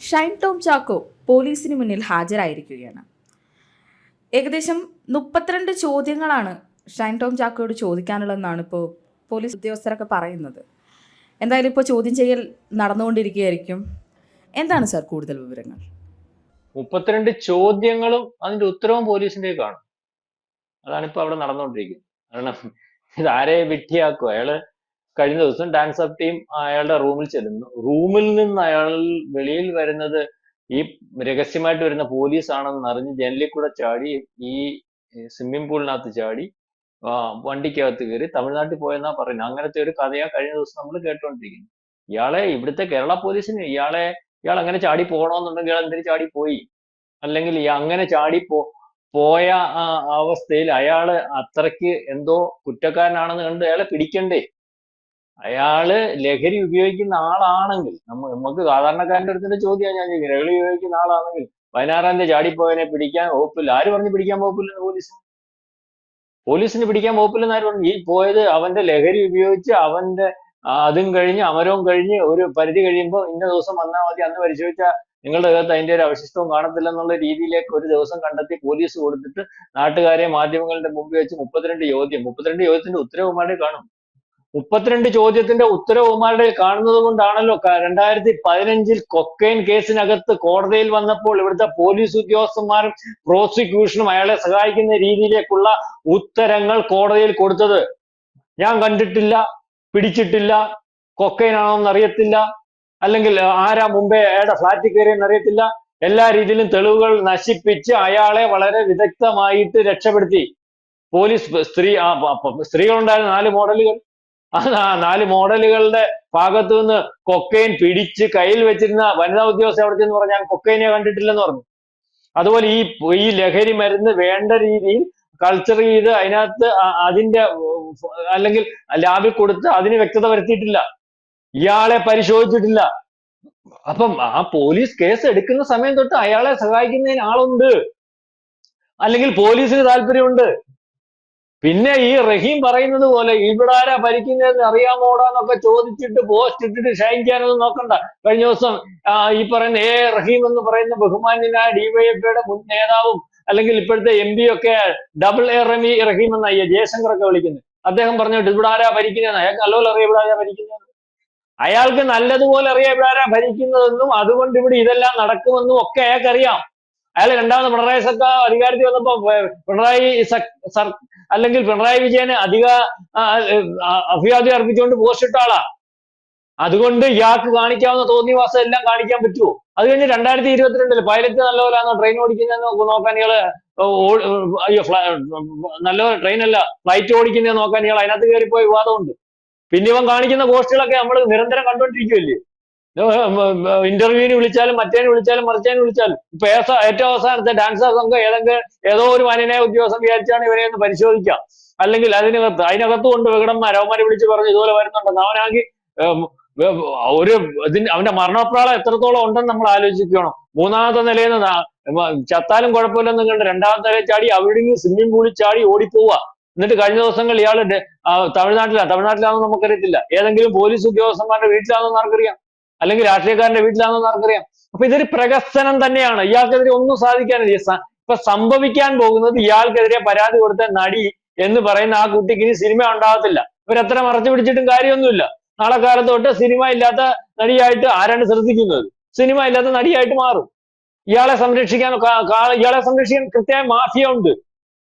ഷൈൻ ടോം ചാക്കോ പോലീസിന് മുന്നിൽ ഹാജരായിരിക്കുകയാണ്. ഏകദേശം 32 ചോദ്യങ്ങളാണ് ഷൈൻ ടോം ചാക്കോയോട് ചോദിക്കാനുള്ളതെന്നാണ് ഇപ്പോൾ പോലീസ് ഉദ്യോഗസ്ഥരൊക്കെ പറയുന്നത്. എന്തായാലും ഇപ്പോൾ ചോദ്യം ചെയ്യൽ നടന്നുകൊണ്ടിരിക്കുകയായിരിക്കും. എന്താണ് സാർ കൂടുതൽ വിവരങ്ങൾ? 32 ചോദ്യങ്ങളും അതിന്റെ ഉത്തരവും പോലീസിന്റെ കാണും. അതാണിപ്പോ അവിടെ നടന്നുകൊണ്ടിരിക്കുന്നത്. കാരണം ഇതാരെ വിഡ്ഢിയാക്കും. അയാള് കഴിഞ്ഞ ദിവസം ഡാൻസ് അപ്പ് ടീം അയാളുടെ റൂമിൽ ചെല്ലുന്നു. റൂമിൽ നിന്ന് അയാൾ വെളിയിൽ വരുന്നത് ഈ രഹസ്യമായിട്ട് വരുന്ന പോലീസ് ആണെന്ന് അറിഞ്ഞ് ജനലിൽ കൂടെ ചാടി ഈ സ്വിമ്മിംഗ് പൂളിനകത്ത് ചാടി വണ്ടിക്കകത്ത് കയറി തമിഴ്നാട്ടിൽ പോയെന്നാ പറയുന്നത്. അങ്ങനത്തെ ഒരു കഥയാ കഴിഞ്ഞ ദിവസം നമ്മൾ കേട്ടോണ്ടിരിക്കുന്നത്. ഇയാളെ ഇവിടുത്തെ കേരള പോലീസിന് ഇയാൾ അങ്ങനെ ചാടി പോകണമെന്നുണ്ടെങ്കിൽ ഇയാൾ എന്തിനു ചാടി പോയി? അല്ലെങ്കിൽ അങ്ങനെ ചാടി പോയ അവസ്ഥയിൽ അയാള് അത്രയ്ക്ക് എന്തോ കുറ്റക്കാരനാണെന്ന് കണ്ട് അയാളെ പിടിക്കണ്ടേ? അയാള് ലഹരി ഉപയോഗിക്കുന്ന ആളാണെങ്കിൽ നമുക്ക് സാധാരണക്കാരന്റെ അടുത്തിന്റെ ചോദ്യമാണ് ഞാൻ ചോദിക്കുന്നത്. ലഹരി ഉപയോഗിക്കുന്ന ആളാണെങ്കിൽ 16-ാം തീയതി ചാടിപ്പോയതിനെ പിടിക്കാൻ വകുപ്പില്ല. ആര് പറഞ്ഞു പിടിക്കാൻ വകുപ്പില്ലെന്ന്? പോലീസിന് പിടിക്കാൻ വകുപ്പില്ലെന്ന് ആര് പറഞ്ഞു? ഈ പോയത് അവന്റെ ലഹരി ഉപയോഗിച്ച് അവന്റെ അതും കഴിഞ്ഞ് അമരവും കഴിഞ്ഞ് ഒരു പരിധി കഴിയുമ്പോൾ ഇന്ന ദിവസം വന്നാൽ മതി, അന്ന് പരിശോധിച്ചാൽ നിങ്ങളുടെ അകത്ത് അതിന്റെ ഒരു അവശിഷ്ടവും കാണത്തില്ലെന്നുള്ള രീതിയിലേക്ക് ഒരു ദിവസം കണ്ടെത്തി പോലീസ് കൊടുത്തിട്ട് നാട്ടുകാരെ മാധ്യമങ്ങളുടെ മുമ്പിൽ വെച്ച് 32 ചോദ്യത്തിന്റെ ഉത്തരവുമായിട്ട് കാണും. 32 ചോദ്യത്തിന്റെ ഉത്തരവുമാരുടെ കാണുന്നത് കൊണ്ടാണല്ലോ 2015 കൊക്കൈൻ കേസിനകത്ത് കോടതിയിൽ വന്നപ്പോൾ ഇവിടുത്തെ പോലീസ് ഉദ്യോഗസ്ഥന്മാരും പ്രോസിക്യൂഷനും അയാളെ സഹായിക്കുന്ന രീതിയിലേക്കുള്ള ഉത്തരങ്ങൾ കോടതിയിൽ കൊടുത്തത്. ഞാൻ കണ്ടിട്ടില്ല, പിടിച്ചിട്ടില്ല, കൊക്കൈൻ ആണോന്ന് അറിയത്തില്ല, അല്ലെങ്കിൽ ആരാ മുമ്പേ അയാളുടെ ഫ്ലാറ്റിൽ കയറിയെന്ന് അറിയത്തില്ല, എല്ലാ രീതിയിലും തെളിവുകൾ നശിപ്പിച്ച് അയാളെ വളരെ വിദഗ്ധമായിട്ട് രക്ഷപ്പെടുത്തി പോലീസ്. സ്ത്രീകളുണ്ടായിരുന്ന 4 മോഡലുകൾ, ആ 4 മോഡലുകളുടെ ഭാഗത്തു നിന്ന് കൊക്കൈൻ പിടിച്ച് കയ്യിൽ വെച്ചിരുന്ന വനിതാ ഉദ്യോഗസ്ഥ അവിടെ ചെന്ന് പറഞ്ഞാൽ കൊക്കൈനെ കണ്ടിട്ടില്ലെന്ന് പറഞ്ഞു. അതുപോലെ ഈ ലഹരി മരുന്ന് വേണ്ട രീതിയിൽ കൾച്ചർ ചെയ്ത് അതിനകത്ത് അതിന്റെ അല്ലെങ്കിൽ ലാബിൽ കൊടുത്ത് അതിന് വ്യക്തത വരുത്തിയിട്ടില്ല, ഇയാളെ പരിശോധിച്ചിട്ടില്ല. അപ്പം ആ പോലീസ് കേസ് എടുക്കുന്ന സമയം തൊട്ട് അയാളെ സഹായിക്കുന്നതിന് ആളുണ്ട്, അല്ലെങ്കിൽ പോലീസിന് താല്പര്യമുണ്ട്. പിന്നെ ഈ റഹീം പറയുന്നത് പോലെ ഇവിടാരാ ഭരിക്കുന്നതെന്ന് അറിയാമോടാന്നൊക്കെ ചോദിച്ചിട്ട് പോസ്റ്റ് ഇട്ടിട്ട് ഷൈൻക്കാനൊന്നും നോക്കണ്ട. കഴിഞ്ഞ ദിവസം ഈ പറയുന്ന റഹീം എന്ന് പറയുന്ന ബഹുമാന്യനായ ഡിവൈഎഫ്ഐയുടെ മുൻ നേതാവും അല്ലെങ്കിൽ ഇപ്പോഴത്തെ MP ഒക്കെ റഹീം എന്ന ജയശങ്കർ ഒക്കെ വിളിക്കുന്നത്. അദ്ദേഹം പറഞ്ഞിട്ട് ഇവിടെ ആരാ ഭരിക്കുന്നതെന്ന് അയാൾക്ക് നല്ലപോലെ അറിയാം ഇവിടെ ആരാ ഭരിക്കുന്നത്. അയാൾക്ക് നല്ലതുപോലെ അറിയാം ഇവിടെ ആരാ ഭരിക്കുന്നതെന്നും അതുകൊണ്ട് ഇവിടെ ഇതെല്ലാം നടക്കുമെന്നും ഒക്കെ അയാൾക്കറിയാം. അയാൾ രണ്ടാമത് പിണറായി സർക്കാർ അധികാരത്തിൽ വന്നപ്പോ അല്ലെങ്കിൽ പിണറായി വിജയന് അഭിവാദ്യം അർപ്പിച്ചുകൊണ്ട് പോസ്റ്റ് ഇട്ട ആളാ. അതുകൊണ്ട് ഇയാൾക്ക് കാണിക്കാവുന്ന തോന്നിവാസം എല്ലാം കാണിക്കാൻ പറ്റുമോ? അത് കഴിഞ്ഞ് 2022 പൈലറ്റ് നല്ലപോലെയാണോ ട്രെയിൻ ഓടിക്കുന്നതെന്ന് നോക്കാൻ ഇയാള് നല്ലപോലെ ട്രെയിനല്ല ഫ്ലൈറ്റ് ഓടിക്കുന്നതെന്ന് നോക്കാൻ ഇയാൾ അതിനകത്ത് കയറിപ്പോയ വിവാദമുണ്ട്. പിന്നെ ഇവൻ കാണിക്കുന്ന പോസ്റ്റുകളൊക്കെ നമ്മൾ നിരന്തരം കണ്ടുകൊണ്ടിരിക്കുമല്ലേ? ഇന്റർവ്യൂവിന് വിളിച്ചാലും മറ്റേന് വിളിച്ചാലും മറിച്ചേന് വിളിച്ചാലും ഇപ്പൊ ഏറ്റവും അവസാനത്തെ ഡാൻസർ സംഘം ഏതോ ഒരു മാന്യനായ ഉദ്യോഗസ്ഥൻ വിചാരിച്ചാണ് ഇവരെ ഒന്ന് പരിശോധിക്കാം, അല്ലെങ്കിൽ അതിനകത്ത് കൊണ്ട് അവന്മാരെ വിളിച്ച് പറഞ്ഞു ഇതുപോലെ വരുന്നുണ്ടെന്ന്. അവനാകി അവന്റെ മരണപ്രാളം എത്രത്തോളം ഉണ്ടെന്ന് നമ്മൾ ആലോചിക്കണം. 3-ാമത്തെ നിലയിൽ നിന്ന് ചത്താലും കുഴപ്പമില്ലെന്ന് കണ്ട് 2-ാമത്തെ നിലയിൽ ചാടി അവിടെ സ്വിമ്മിംഗ് പൂളിൽ ചാടി ഓടിപ്പോവുക. എന്നിട്ട് കഴിഞ്ഞ ദിവസങ്ങൾ ഇയാള് തമിഴ്നാട്ടിലാണെന്ന് നമുക്കറിയത്തില്ല, ഏതെങ്കിലും പോലീസ് ഉദ്യോഗസ്ഥന്മാരുടെ വീട്ടിലാണെന്ന് ആർക്കറിയാം, അല്ലെങ്കിൽ രാഷ്ട്രീയക്കാരന്റെ വീട്ടിലാണെന്ന് ആർക്കറിയാം. അപ്പൊ ഇതൊരു പ്രഹസനം തന്നെയാണ്. ഇയാൾക്കെതിരെ ഒന്നും സാധിക്കാനില്ല. ഇപ്പൊ സംഭവിക്കാൻ പോകുന്നത് ഇയാൾക്കെതിരെ പരാതി കൊടുത്ത നടി എന്ന് പറയുന്ന ആ കുട്ടിക്ക് ഇനി സിനിമ ഉണ്ടാകത്തില്ല. ഇവരെത്ര മറച്ചു പിടിച്ചിട്ടും കാര്യമൊന്നുമില്ല. നാളെ കാലത്ത് തൊട്ട് സിനിമ ഇല്ലാത്ത നടിയായിട്ട് ആരാണ് ശ്രദ്ധിക്കുന്നത്? സിനിമ ഇല്ലാത്ത നടിയായിട്ട് മാറും. ഇയാളെ സംരക്ഷിക്കാൻ കൃത്യമായ മാഫിയ ഉണ്ട്.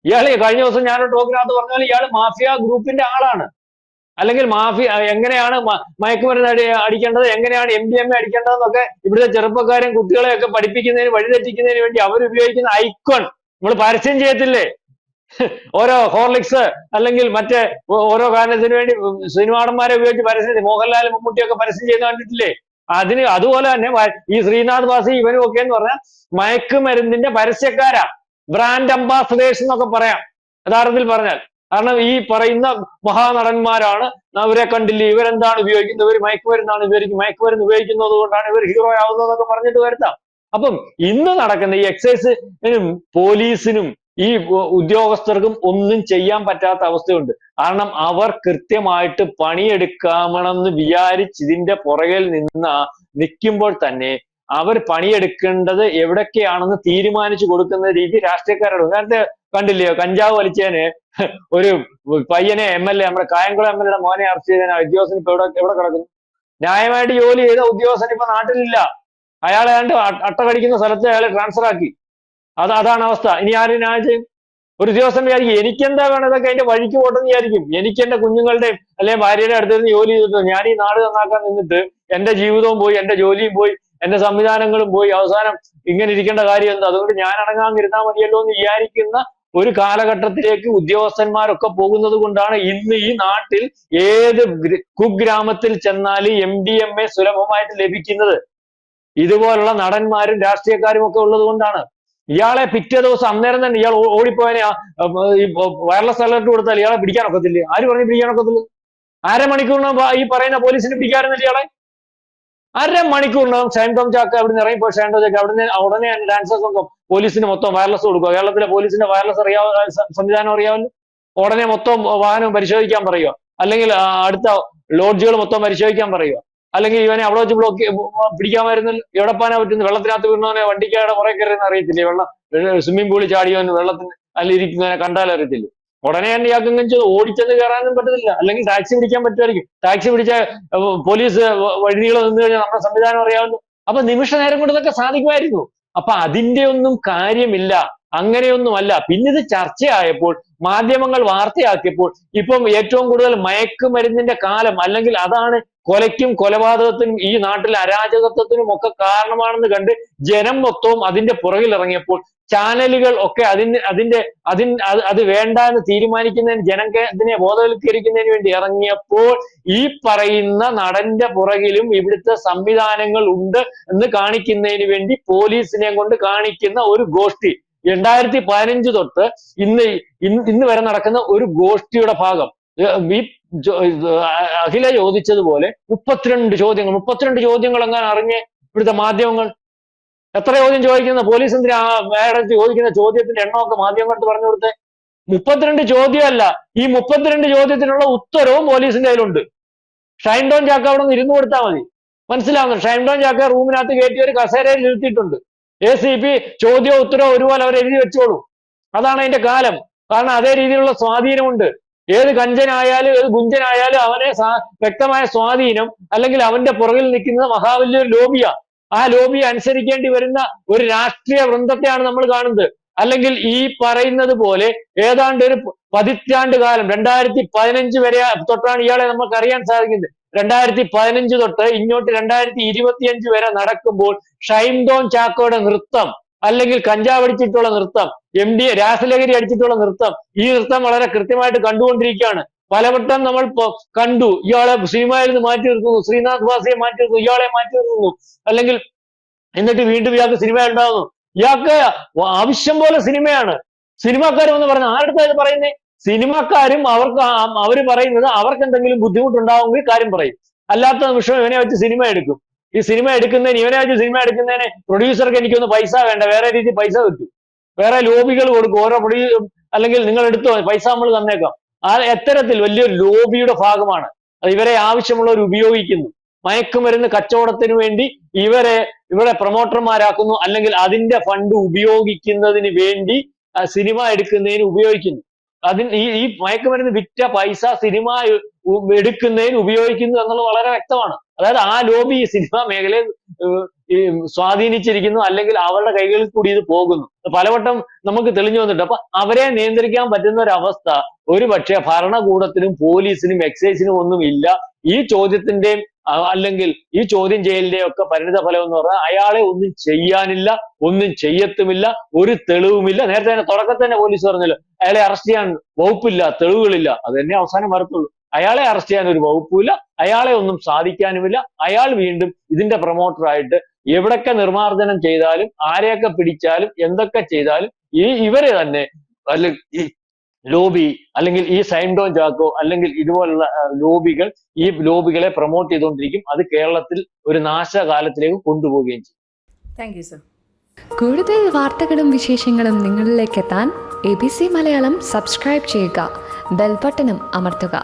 ഇയാളെ കഴിഞ്ഞ ദിവസം ഞാനൊരു ടോക്കിനകത്ത് പറഞ്ഞാൽ ഇയാൾ മാഫിയ ഗ്രൂപ്പിന്റെ ആളാണ്. അല്ലെങ്കിൽ മാഫിയ എങ്ങനെയാണ് മയക്കുമരുന്ന് അടിക്കേണ്ടത്, എങ്ങനെയാണ് MDMA അടിക്കേണ്ടതെന്നൊക്കെ ഇവിടുത്തെ ചെറുപ്പക്കാരും കുട്ടികളെയൊക്കെ പഠിപ്പിക്കുന്നതിന് വഴിതെറ്റിക്കുന്നതിന് വേണ്ടി അവരുപയോഗിക്കുന്ന ഐക്കോൺ നമ്മൾ പരസ്യം ചെയ്യത്തില്ലേ? ഓരോ ഹോർലിക്സ് അല്ലെങ്കിൽ മറ്റേ ഓരോ കാരണത്തിന് വേണ്ടി സിനിമാടന്മാരെ ഉപയോഗിച്ച് പരസ്യം, മോഹൻലാൽ മമ്മൂട്ടിയൊക്കെ പരസ്യം ചെയ്യുന്ന കണ്ടിട്ടില്ലേ? അതുപോലെ തന്നെ ഈ ശ്രീനാഥ് വാസി ഇവനും ഒക്കെ എന്ന് പറഞ്ഞാൽ മയക്കുമരുന്നിന്റെ പരസ്യക്കാരാ, ബ്രാൻഡ് അംബാസഡേഴ്സ് എന്നൊക്കെ പറയാം യഥാർത്ഥത്തിൽ പറഞ്ഞാൽ. കാരണം ഈ പറയുന്ന മഹാനടന്മാരാണ്. അവരെ കണ്ടില്ലേ, ഇവരെന്താണ് ഉപയോഗിക്കുന്നത്, ഇവർ മയക്കുമരുന്നാണ് മയക്കുമരുന്ന് ഉപയോഗിക്കുന്നത് കൊണ്ടാണ് ഇവർ ഹീറോ ആവുന്നതെന്നൊക്കെ പറഞ്ഞിട്ട് വരുത്താം. അപ്പം ഇന്ന് നടക്കുന്ന ഈ എക്സൈസിനും പോലീസിനും ഈ ഉദ്യോഗസ്ഥർക്കും ഒന്നും ചെയ്യാൻ പറ്റാത്ത അവസ്ഥയുണ്ട്. കാരണം അവർ കൃത്യമായിട്ട് പണിയെടുക്കാമെന്ന് വിചാരിച്ച് ഇതിന്റെ പുറകിൽ നിൽക്കുമ്പോൾ തന്നെ അവർ പണിയെടുക്കേണ്ടത് എവിടൊക്കെയാണെന്ന് തീരുമാനിച്ചു കൊടുക്കുന്ന രീതി രാഷ്ട്രീയക്കാരോട്. നേരത്തെ കണ്ടില്ലയോ, കഞ്ചാവ് വലിച്ചതിന് ഒരു പയ്യനെ MLA, നമ്മുടെ കായംകുളം MLA യുടെ മോനെ അറസ്റ്റ് ചെയ്തതിന് ഉദ്യോഗസ്ഥൻ ഇപ്പൊ എവിടെ കിടക്കുന്നു? ന്യായമായിട്ട് ജോലി ചെയ്ത ഉദ്യോഗസ്ഥൻ ഇപ്പൊ നാട്ടിലില്ല. അയാളെ അട്ട കടിക്കുന്ന സ്ഥലത്ത് അയാളെ ട്രാൻസ്ഫർ ആക്കി. അതാണ് അവസ്ഥ. ഇനി ആരും ന്യായം ചെയ്യും? ഒരു ഉദ്യോഗസ്ഥൻ വിചാരിക്കും എനിക്കെന്താ വേണം, ഇതൊക്കെ അതിന്റെ വഴിക്ക് പോട്ടെന്ന് വിചാരിക്കും. എനിക്ക് എന്റെ കുഞ്ഞുങ്ങളുടെയും അല്ലെങ്കിൽ ഭാര്യയുടെ അടുത്ത് നിന്ന് ജോലി ചെയ്തിട്ട് ഞാൻ ഈ നാട് നന്നാക്കാൻ നിന്നിട്ട് എന്റെ ജീവിതവും പോയി, എന്റെ ജോലിയും പോയി, എന്റെ സംവിധാനങ്ങളും പോയി, അവസാനം ഇങ്ങനെ ഇരിക്കേണ്ട കാര്യം എന്താ? അതുകൊണ്ട് ഞാൻ അടങ്ങാതിരുന്നാൽ മതിയല്ലോ എന്ന് വിചാരിക്കുന്ന ഒരു കാലഘട്ടത്തിലേക്ക് ഉദ്യോഗസ്ഥന്മാരൊക്കെ പോകുന്നത് കൊണ്ടാണ് ഇന്ന് ഈ നാട്ടിൽ ഏത് കുഗ്രാമത്തിൽ ചെന്നാലും MDMA സുലഭമായിട്ട് ലഭിക്കുന്നത്. ഇതുപോലുള്ള നടന്മാരും രാഷ്ട്രീയക്കാരും ഒക്കെ ഉള്ളത് കൊണ്ടാണ്. ഇയാളെ പിറ്റേ ദിവസം അന്നേരം തന്നെ ഇയാൾ ഓടിപ്പോയനെ ഈ വയർലെസ് അലർട്ട് കൊടുത്താൽ ഇയാളെ പിടിക്കാനൊക്കത്തില്ലേ? ആര് പറഞ്ഞു പിടിക്കാനൊക്കത്തില്ല? അരമണിക്കൂറിനകം ഈ പറയുന്ന പോലീസിന് പിടിക്കാറുന്നില്ല ഇയാളെ. അരമണിക്കൂറിനകം ഷൈൻ ടോം ചാക്ക അവിടെ നിന്ന് ഇറങ്ങിപ്പോയി. ഷൈൻ ടോം ചാക്ക അവിടുന്ന് ഉടനെ ഡാൻസേഴ്സ് സംഘം പോലീസിന് മൊത്തം വയർലെസ് കൊടുക്കുക. കേരളത്തിലെ പോലീസിന്റെ വയർലെസ് സംവിധാനം അറിയാമല്ലോ. ഉടനെ മൊത്തം വാഹനം പരിശോധിക്കാൻ പറയുക, അല്ലെങ്കിൽ അടുത്ത ലോഡ്ജുകൾ മൊത്തം പരിശോധിക്കാൻ പറയുക, അല്ലെങ്കിൽ ഇവനെ അവിടെ വെച്ച് പിടിക്കാമായിരുന്നല്ലോ. എവിടെപ്പാനാ പറ്റുന്നു? വെള്ളത്തിനകത്ത് വീണവനെ വണ്ടിക്കാരുടെ പുറകെ കയറിയെന്ന് അറിയത്തില്ലേ? സ്വിമ്മിംഗ് പൂളിൽ ചാടിയവന് വെള്ളത്തിന് ഇരിക്കുന്നവനെ കണ്ടാൽ അറിയത്തില്ലേ? ഉടനെ തന്നെ ഇയാൾക്ക് ഓടിച്ചെന്ന് കയറാനും പറ്റത്തില്ല. അല്ലെങ്കിൽ ടാക്സി പിടിക്കാൻ പറ്റുമായിരിക്കും. ടാക്സി പിടിച്ച പോലീസ് വഴിനീളം നിന്ന് കഴിഞ്ഞാൽ നമ്മുടെ സംവിധാനം അറിയാമല്ലോ. അപ്പൊ നിമിഷ നേരം കൊണ്ട് ഇതൊക്കെ സാധിക്കുമായിരുന്നു. അപ്പൊ അതിന്റെ ഒന്നും കാര്യമില്ല, അങ്ങനെയൊന്നുമല്ല. പിന്നെ ഇത് ചർച്ചയായപ്പോൾ, മാധ്യമങ്ങൾ വാർത്തയാക്കിയപ്പോൾ, ഇപ്പം ഏറ്റവും കൂടുതൽ മയക്കുമരുന്നിന്റെ കാലം, അല്ലെങ്കിൽ അതാണ് കൊലയ്ക്കും കൊലപാതകത്തിനും ഈ നാട്ടിലെ അരാജകത്വത്തിനും ഒക്കെ കാരണമാണെന്ന് കണ്ട് ജനം മൊത്തവും അതിന്റെ പുറകിൽ ഇറങ്ങിയപ്പോൾ, ചാനലുകൾ ഒക്കെ അത് വേണ്ട എന്ന് തീരുമാനിക്കുന്നതിന്, ജനത്തിനെ ബോധവൽക്കരിക്കുന്നതിന് വേണ്ടി ഇറങ്ങിയപ്പോൾ, ഈ പറയുന്ന നടന്റെ പുറകിലും ഇവിടുത്തെ സംവിധാനങ്ങൾ ഉണ്ട് എന്ന് കാണിക്കുന്നതിന് വേണ്ടി പോലീസിനെ കൊണ്ട് കാണിക്കുന്ന ഒരു ഗോഷ്ഠി 2015 തൊട്ട് ഇന്ന് വരെ നടക്കുന്ന ഒരു ഗോഷ്ഠിയുടെ ഭാഗം. അഖില ചോദിച്ചതുപോലെ 32 ചോദ്യങ്ങൾ എങ്ങനെ അറിഞ്ഞ് ഇവിടുത്തെ മാധ്യമങ്ങൾ എത്ര ചോദ്യം ചോദിക്കുന്ന പോലീസ് എന്തിനാ മേഡം ചോദിക്കുന്ന ചോദ്യത്തിന്റെ എണ്ണമൊക്കെ മാധ്യമങ്ങൾക്ക് പറഞ്ഞു കൊടുത്തേ? 32 ചോദ്യമല്ല, ഈ 32 ചോദ്യത്തിനുള്ള ഉത്തരവും പോലീസിന്റെ കയ്യിലുണ്ട്. ഷൈൻ ടോം ചാക്ക അവിടെ നിന്ന് ഇരുന്ന് കൊടുത്താൽ മതി, മനസ്സിലാവുന്നു. ഷൈൻ ടോം ചാക്ക റൂമിനകത്ത് കയറ്റി ഒരു കസേരയിൽ ഇരുത്തിയിട്ടുണ്ട്. ACP ചോദ്യവും ഉത്തരവും ഒരുപോലെ അവർ എഴുതി വെച്ചോളൂ. അതാണ് അതിന്റെ കാലം. കാരണം അതേ രീതിയിലുള്ള സ്വാധീനമുണ്ട്. ഏത് കഞ്ചനായാലും ഏത് ഗുഞ്ചനായാലും അവനെ വ്യക്തമായ സ്വാധീനം, അല്ലെങ്കിൽ അവന്റെ പുറകിൽ നിൽക്കുന്നത് മഹാവല്യൊരു ലോബിയാ. ആ ലോബിയെ അനുസരിക്കേണ്ടി വരുന്ന ഒരു രാഷ്ട്രീയ വൃന്ദത്തെയാണ് നമ്മൾ കാണുന്നത്. അല്ലെങ്കിൽ ഈ പറയുന്നത് പോലെ ഏതാണ്ട് ഒരു പതിറ്റാണ്ട് കാലം 2015 വരെ തൊട്ടാണ് ഇയാളെ നമുക്ക് അറിയാൻ സാധിക്കുന്നത്. 2015 തൊട്ട് ഇങ്ങോട്ട് 2025 വരെ നടക്കുമ്പോൾ ഷൈൻ ടോം ചാക്കോയുടെ നൃത്തം, അല്ലെങ്കിൽ കഞ്ചാവ് അടിച്ചിട്ടുള്ള നൃത്തം, രാസലഹരി അടിച്ചിട്ടുള്ള നൃത്തം, ഈ നൃത്തം വളരെ കൃത്യമായിട്ട് കണ്ടുകൊണ്ടിരിക്കുകയാണ്. പലവട്ടം നമ്മൾ കണ്ടു. ഇയാളെ സിനിമയിൽ നിന്ന് മാറ്റി നിർത്തുന്നു, ശ്രീനാഥ് വാസിയെ മാറ്റി നിർത്തുന്നു, ഇയാളെ മാറ്റി നിർത്തുന്നു, അല്ലെങ്കിൽ എന്നിട്ട് വീണ്ടും ഇയാൾക്ക് സിനിമ ഉണ്ടാകുന്നു. ഇയാൾക്ക് ആവശ്യം പോലെ സിനിമയാണ്. സിനിമാക്കാരും എന്ന് പറഞ്ഞാൽ ആരുടെ ഇത് പറയുന്നേ? സിനിമാക്കാരും അവര് പറയുന്നത് അവർക്ക് എന്തെങ്കിലും ബുദ്ധിമുട്ടുണ്ടാവുമെങ്കിൽ കാര്യം പറയും. അല്ലാത്ത നിമിഷം ഇവനെ വെച്ച് സിനിമ എടുക്കും. ഈ സിനിമ എടുക്കുന്നതിന്, ഇവനെ വെച്ച് സിനിമ എടുക്കുന്നതിന് പ്രൊഡ്യൂസർക്ക് എനിക്കൊന്ന് പൈസ വേണ്ട, വേറെ രീതിയിൽ പൈസ കിട്ടും, വേറെ ലോബികൾ കൊടുക്കും. ഓരോ അല്ലെങ്കിൽ നിങ്ങൾ എടുത്തോ, പൈസ നമ്മൾ തന്നേക്കാം. എത്തരത്തിൽ വലിയൊരു ലോബിയുടെ ഭാഗമാണ്. അത് ഇവരെ ആവശ്യമുള്ളവർ ഉപയോഗിക്കുന്നു. മയക്കുമരുന്ന് കച്ചവടത്തിന് വേണ്ടി ഇവരെ പ്രൊമോട്ടർമാരാക്കുന്നു, അല്ലെങ്കിൽ അതിന്റെ ഫണ്ട് ഉപയോഗിക്കുന്നതിന് വേണ്ടി സിനിമ എടുക്കുന്നതിന് ഉപയോഗിക്കുന്നു. ഈ മയക്കുമരുന്ന് വിറ്റ പൈസ സിനിമ എടുക്കുന്നതിന് ഉപയോഗിക്കുന്നു എന്നുള്ളത് വളരെ വ്യക്തമാണ്. അതായത് ആ ലോബി ഈ സിനിമാ മേഖലയെ സ്വാധീനിച്ചിരിക്കുന്നു, അല്ലെങ്കിൽ അവരുടെ കൈകളിൽ കൂടി ഇത് പോകുന്നു. പലവട്ടം നമുക്ക് തെളിഞ്ഞു വന്നിട്ടുണ്ട്. അപ്പൊ അവരെ നിയന്ത്രിക്കാൻ പറ്റുന്ന ഒരു അവസ്ഥ ഒരുപക്ഷെ ഭരണകൂടത്തിനും പോലീസിനും എക്സൈസിനും ഒന്നും ഇല്ല. ഈ ചോദ്യത്തിന്റെയും അല്ലെങ്കിൽ ഈ ചോദ്യം ചെയ്യലിന്റെയും ഒക്കെ പരിണിത ഫലം എന്ന് പറഞ്ഞാൽ അയാളെ ഒന്നും ചെയ്യാനില്ല, ഒന്നും ചെയ്യത്തുമില്ല, ഒരു തെളിവുമില്ല. നേരത്തെ തന്നെ തുടക്കത്തിൽ തന്നെ പോലീസ് പറഞ്ഞല്ലോ, അയാളെ അറസ്റ്റ് ചെയ്യാൻ വകുപ്പില്ല, തെളിവുകളില്ല. അത് തന്നെ അവസാനം വരത്തുള്ളൂ. അയാളെ അറസ്റ്റ് ചെയ്യാൻ ഒരു വകുപ്പില്ല, അയാളെ ഒന്നും സാധിക്കാനുമില്ല. അയാൾ വീണ്ടും ഇതിന്റെ പ്രൊമോട്ടറായിട്ട് എവിടൊക്കെ നിർമ്മാർജ്ജനം ചെയ്താലും, ആരെയൊക്കെ പിടിച്ചാലും, എന്തൊക്കെ ചെയ്താലും ഇവരെ തന്നെ, അല്ലെങ്കിൽ ഈ ലോബി, അല്ലെങ്കിൽ ഈ ഷൈൻ ടോം ചാക്കോ, അല്ലെങ്കിൽ ഇതുപോലുള്ള ലോബികൾ ഈ ലോബികളെ പ്രൊമോട്ട് ചെയ്തുകൊണ്ടിരിക്കും. അത് കേരളത്തിൽ ഒരു നാശകാലത്തിലേക്ക് കൊണ്ടുപോവുകയും ചെയ്യും. Thank you sir. കൂടുതൽ വാർത്തകളും വിശേഷങ്ങളും നിങ്ങളിലേക്ക് എത്താൻ ABC മലയാളം സബ്സ്ക്രൈബ് ചെയ്യുക, ബെൽ ബട്ടണും അമർത്തുക.